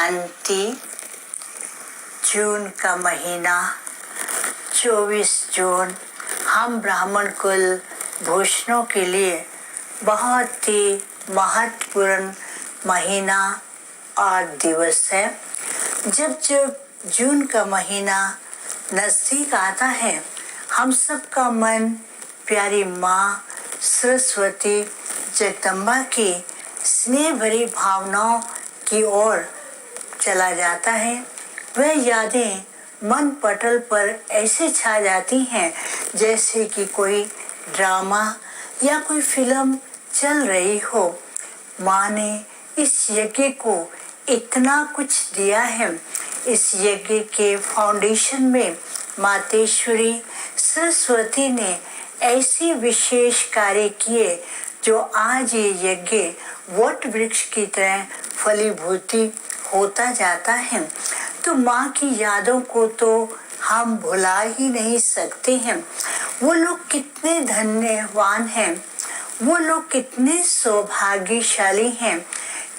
शांति। जून का महीना 24 जून हम ब्राह्मण कुल भूषणों के लिए बहुत ही महत्वपूर्ण महीना और दिवस है। जब जब जून का महीना नजदीक आता है, हम सबका मन प्यारी माँ सरस्वती जगदम्बा की स्नेह भरी भावनाओं की ओर चला जाता है। वह यादें मन पटल पर ऐसे छा जाती हैं जैसे कि कोई ड्रामा या कोई फिल्म चल रही हो। माँ ने इस यज्ञ को इतना कुछ दिया है। इस यज्ञ के फाउंडेशन में मातेश्वरी सरस्वती ने ऐसे विशेष कार्य किए जो आज ये यज्ञ वट वृक्ष की तरह फलीभूति होता जाता है। तो माँ की यादों को तो हम भुला ही नहीं सकते हैं। वो लोग कितने धन्यवान हैं, वो लोग कितने सौभाग्यशाली हैं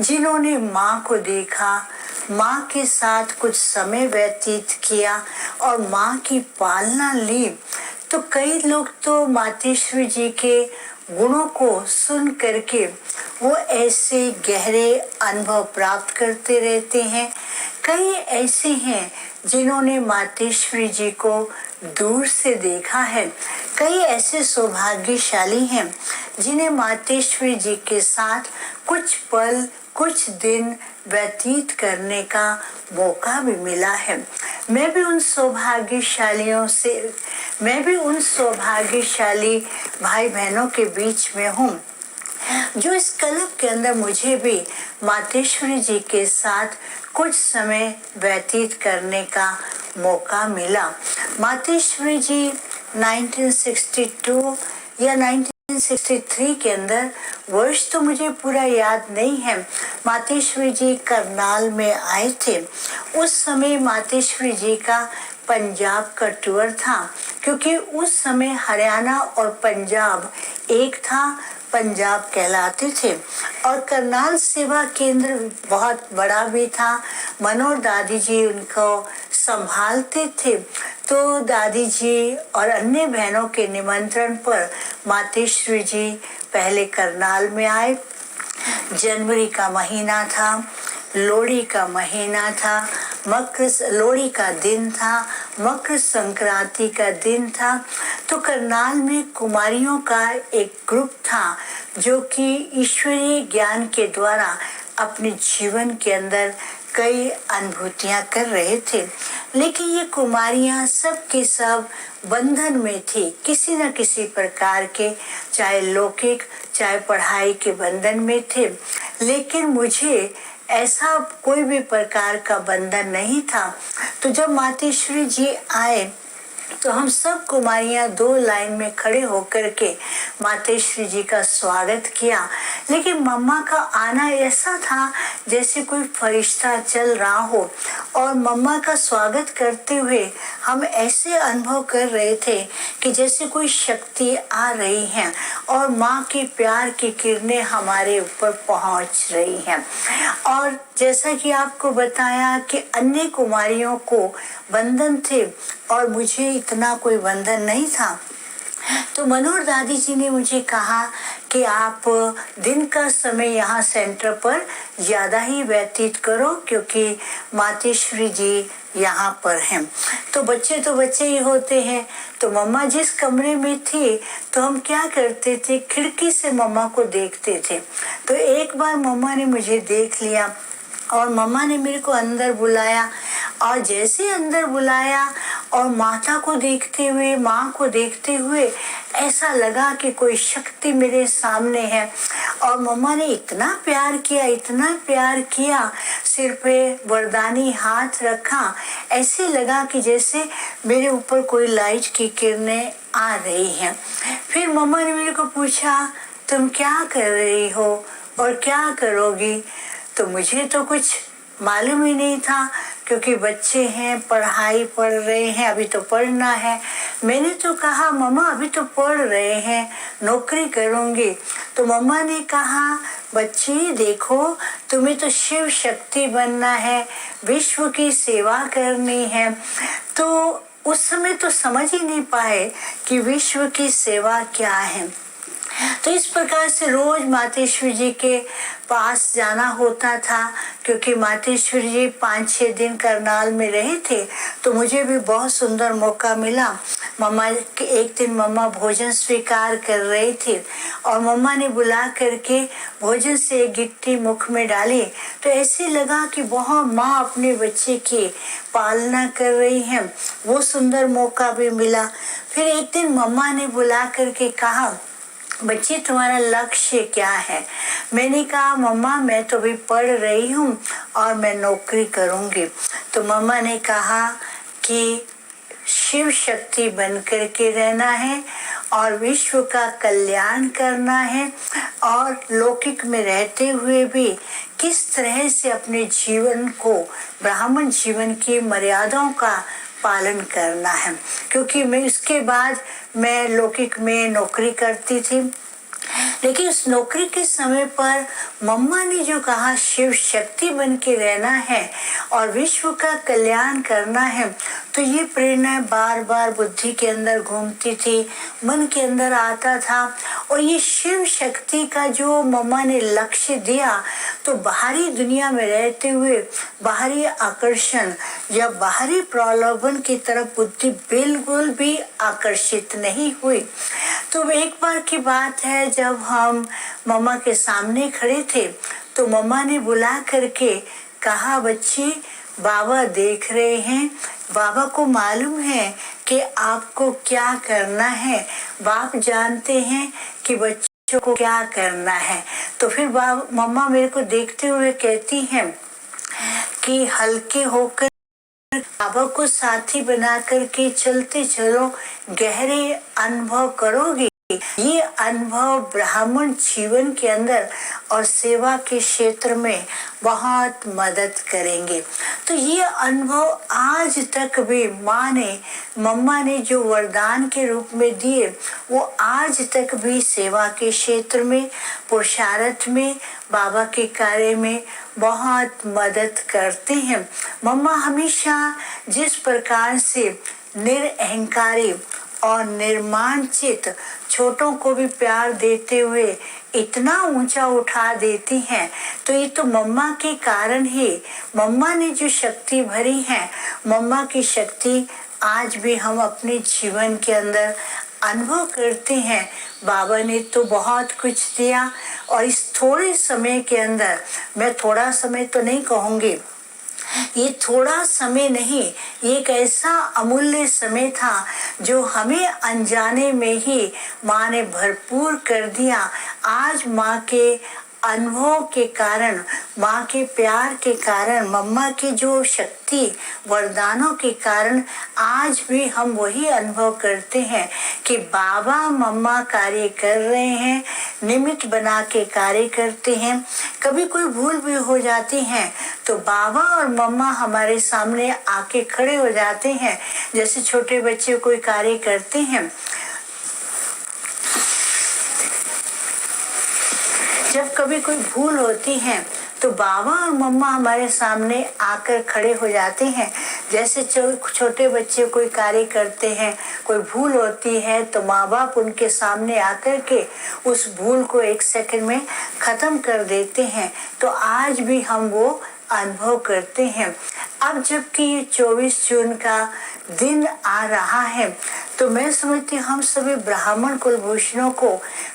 जिन्होंने माँ को देखा, माँ के साथ कुछ समय व्यतीत किया और माँ की पालना ली। तो कई लोग तो मातेश्वरी जी के गुणों को सुन करके वो ऐसे गहरे अनुभव प्राप्त करते रहते हैं। कई ऐसे हैं जिन्होंने मातेश्वरी जी को दूर से देखा है। कई ऐसे सौभाग्यशाली हैं जिन्हें मातेश्वरी जी के साथ कुछ पल, कुछ दिन व्यतीत करने का मौका भी मिला है। मैं भी उन सौभाग्यशाली भाई बहनों के बीच में हूँ जो इस कल्प के अंदर मुझे भी मातेश्वरी जी के साथ कुछ समय व्यतीत करने का मौका मिला। मातेश्वरी जी 1962 या 1963 के अंदर, वर्ष तो मुझे पूरा याद नहीं है, मातेश्वरी जी करनाल में आए थे। उस समय मातेश्वरी जी का पंजाब का टूर था, क्योंकि उस समय हरियाणा और पंजाब एक था, पंजाब कहलाते थे। और करनाल सेवा केंद्र बहुत बड़ा भी था। मनोहर दादी जी उनको संभालते थे। तो दादी जी और अन्य बहनों के निमंत्रण पर मातेश्वरी जी पहले करनाल में आए। जनवरी का महीना था, लोहड़ी का महीना था, लोहड़ी का दिन था, मकर संक्रांति का दिन था। तो करनाल में कुमारियों का एक ग्रुप था जो कि ईश्वरीय ज्ञान के द्वारा अपने जीवन के अंदर कई अनुभूतियां कर रहे थे। लेकिन ये कुमारियां सब के सब बंधन में थी, किसी न किसी प्रकार के, चाहे लौकिक चाहे पढ़ाई के बंधन में थे। लेकिन मुझे ऐसा कोई भी प्रकार का बंधन नहीं था। तो जब मातेश्वरी जी आए तो हम सब कुमारियां दो लाइन में खड़े होकर के मातेश्वरी जी का स्वागत किया। लेकिन मम्मा का आना ऐसा था जैसे कोई फरिश्ता चल रहा हो, और मम्मा का स्वागत करते हुए हम ऐसे अनुभव कर रहे थे कि जैसे कोई शक्ति आ रही है और माँ के प्यार की किरणें हमारे ऊपर पहुँच रही हैं। और जैसा कि आपको बताया कि अन्य कुमारियों को बंधन थे और मुझे इतना कोई बंधन नहीं था। तो मनोहर दादी जी ने मुझे कहा कि आप दिन का समय यहाँ सेंटर पर ज़्यादा ही व्यतीत करो, क्योंकि मातेश्वरी जी यहाँ पर हैं। तो बच्चे ही होते हैं। तो मम्मा जिस कमरे में थी, तो हम क्या करते थे, खिड़की से मम्मा को देखते थे। तो एक बार मम्मा ने मुझे देख लिया और मम्मा ने मेरे को अंदर बुलाया, और जैसे अंदर बुलाया और माता को देखते हुए, माँ को देखते हुए ऐसा लगा कि कोई शक्ति मेरे सामने है। और मम्मा ने इतना प्यार किया, इतना प्यार किया, सिर पे वरदानी हाथ रखा, ऐसे लगा कि जैसे मेरे ऊपर कोई लाइट की किरणें आ रही हैं। फिर मम्मा ने मेरे को पूछा, तुम क्या कर रही हो और क्या करोगी? तो मुझे तो कुछ मालूम ही नहीं था, क्योंकि बच्चे हैं, पढ़ाई पढ़ रहे हैं, अभी तो पढ़ना है। मैंने तो कहा मम्मा अभी तो पढ़ रहे हैं, नौकरी करूँगी। तो मम्मा ने कहा बच्ची देखो, तुम्हें तो शिव शक्ति बनना है, विश्व की सेवा करनी है। तो उस समय तो समझ ही नहीं पाए कि विश्व की सेवा क्या है। तो इस प्रकार से रोज मातेश्वरी जी के पास जाना होता था, क्योंकि मातेश्वरी जी 5-6 दिन करनाल में रहे थे। तो मुझे भी बहुत सुंदर मौका मिला। मम्मा के एक दिन मम्मा भोजन स्वीकार कर रही थी और मम्मा ने बुला करके भोजन से एक गिट्टी मुख में डाली। तो ऐसे लगा कि बहुत माँ अपने बच्चे की पालना कर रही है। वो सुंदर मौका भी मिला। फिर एक दिन मम्मा ने बुला करके कहा बच्ची तुम्हारा लक्ष्य क्या है। मैंने कहा मम्मा मैं तो भी पढ़ रही हूँ और मैं नौकरी करूँगी। तो मम्मा ने कहा कि शिव शक्ति बन करके रहना है और विश्व का कल्याण करना है और लौकिक में रहते हुए भी किस तरह से अपने जीवन को, ब्राह्मण जीवन की मर्यादाओं का पालन करना है। क्योंकि मैं इसके बाद मैं लौकिक में नौकरी करती थी, लेकिन उस नौकरी के समय पर मम्मा ने जो कहा शिव शक्ति बन के रहना है और विश्व का कल्याण करना है, तो ये प्रेरणा बार बार बुद्धि के अंदर घूमती थी, मन के अंदर आता था। और ये शिव शक्ति का जो मम्मा ने लक्ष्य दिया, तो बाहरी दुनिया में रहते हुए बाहरी आकर्षण या बाहरी प्रलोभन की तरफ बुद्धि बिल्कुल भी आकर्षित नहीं हुई। तो एक बार की बात है, जब हम मम्मा के सामने खड़े थे तो मम्मा ने बुला करके कहा बच्ची बाबा देख रहे हैं, बाबा को मालूम है कि आपको क्या करना है, बाप जानते हैं कि बच्चों को क्या करना है। तो फिर मम्मा मेरे को देखते हुए कहती हैं कि हल्के होकर बाबा को साथी बना करके चलते चलो, गहरे अनुभव करोगे। ये अनुभव ब्राह्मण जीवन के अंदर और सेवा के क्षेत्र में बहुत मदद करेंगे। तो ये अनुभव आज तक भी माँ ने, मम्मा ने जो वरदान के रूप में दिए, वो आज तक भी सेवा के क्षेत्र में, पुरुषार्थ में, बाबा के कार्य में बहुत मदद करते हैं। मम्मा हमेशा जिस प्रकार से निरअहंकारी और निर्माणचित छोटों को भी प्यार देते हुए इतना ऊंचा उठा देती हैं, तो ये तो मम्मा के कारण ही, मम्मा ने जो शक्ति भरी है, मम्मा की शक्ति आज भी हम अपने जीवन के अंदर अनुभव करते हैं। बाबा ने तो बहुत कुछ दिया और इस थोड़े समय के अंदर, मैं थोड़ा समय तो नहीं कहूँगी, ये थोड़ा समय नहीं, ये एक ऐसा अमूल्य समय था जो हमें अनजाने में ही माँ ने भरपूर कर दिया। आज माँ के अनुभव के कारण, माँ के प्यार के कारण, मम्मा की जो शक्ति वरदानों के कारण आज भी हम वही अनुभव करते हैं कि बाबा मम्मा कार्य कर रहे हैं, निमित्त बना के कार्य करते हैं। कभी कोई भूल भी हो जाती है तो बाबा और मम्मा हमारे सामने आके खड़े हो जाते हैं। जैसे छोटे बच्चे कोई कार्य करते हैं, जब कभी कोई भूल होती है तो बाबा और मम्मा हमारे सामने आकर खड़े हो जाते हैं। जैसे छोटे बच्चे कोई कार्य करते हैं, कोई भूल होती है, तो माँ बाप उनके सामने आकर के उस भूल को 1 सेकंड में खत्म कर देते हैं। तो आज भी हम वो अनुभव करते हैं। अब जबकि ये 24 जून का दिन आ रहा है, तो मैं समझती हूँ हम सभी ब्राह्मण कुलभूषणों को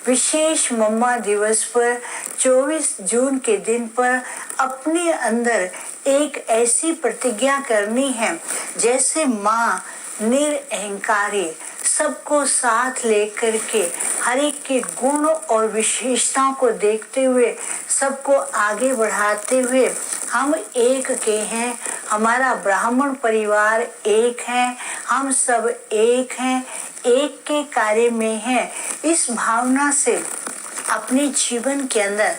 विशेष मम्मा दिवस पर 24 जून के दिन पर अपने अंदर एक ऐसी प्रतिज्ञा करनी है, जैसे माँ निरअहंकारी, सबको साथ लेकर के, हर एक के गुण और विशेषताओं को देखते हुए, सबको आगे बढ़ाते हुए हम एक के हैं, हमारा ब्राह्मण परिवार एक है, हम सब एक हैं, एक के कार्य में हैं। इस भावना से अपने जीवन के अंदर,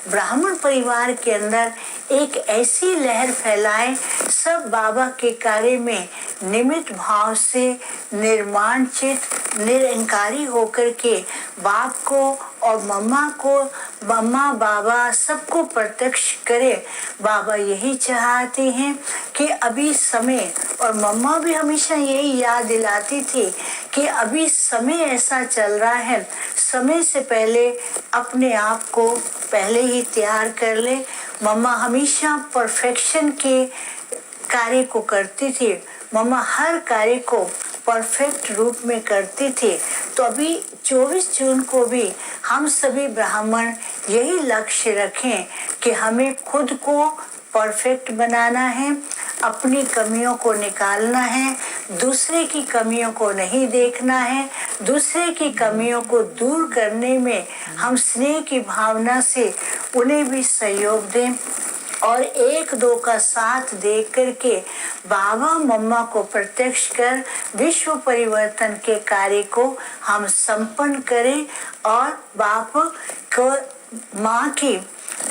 ब्राह्मण परिवार के अंदर एक ऐसी लहर फैलाएं, सब बाबा के कार्य में निमित्त भाव से निर्माण चित निरंकारी होकर के बाप को और मम्मा बाबा सबको प्रत्यक्ष करे। बाबा यही चाहते हैं कि अभी समय, और मम्मा भी हमेशा यही याद दिलाती थी कि अभी समय ऐसा चल रहा है, समय से पहले अपने आप को पहले ही तैयार कर ले। मम्मा हमेशा परफेक्शन के कार्य को करती थी, मम्मा हर कार्य को परफेक्ट रूप में करती थी। तो अभी 24 जून को भी हम सभी ब्राह्मण यही लक्ष्य रखें कि हमें खुद को परफेक्ट बनाना है, अपनी कमियों को निकालना है, दूसरे की कमियों को नहीं देखना है, दूसरे की कमियों को दूर करने में हम स्नेह की भावना से उन्हें भी सहयोग दें और एक दो का साथ दे करके बाबा मम्मा को प्रत्यक्ष कर विश्व परिवर्तन के कार्य को हम संपन्न करें और बाप को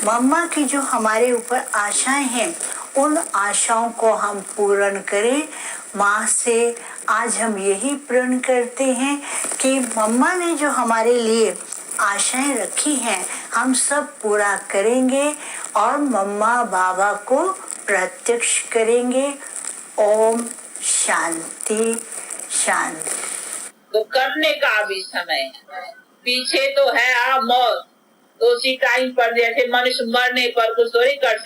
मम्मा की जो हमारे ऊपर आशाएं हैं उन आशाओं को हम पूर्ण करें। माँ से आज हम यही प्रण करते हैं कि मम्मा ने जो हमारे लिए आशाएं रखी हैं हम सब पूरा करेंगे और मम्मा बाबा को प्रत्यक्ष करेंगे। ओम शांति शांति। तो करने का भी समय है, पीछे तो है मौत, तो उसी टाइम पर जैसे मनुष्य मरने पर कुछ थोड़ी कर सकते।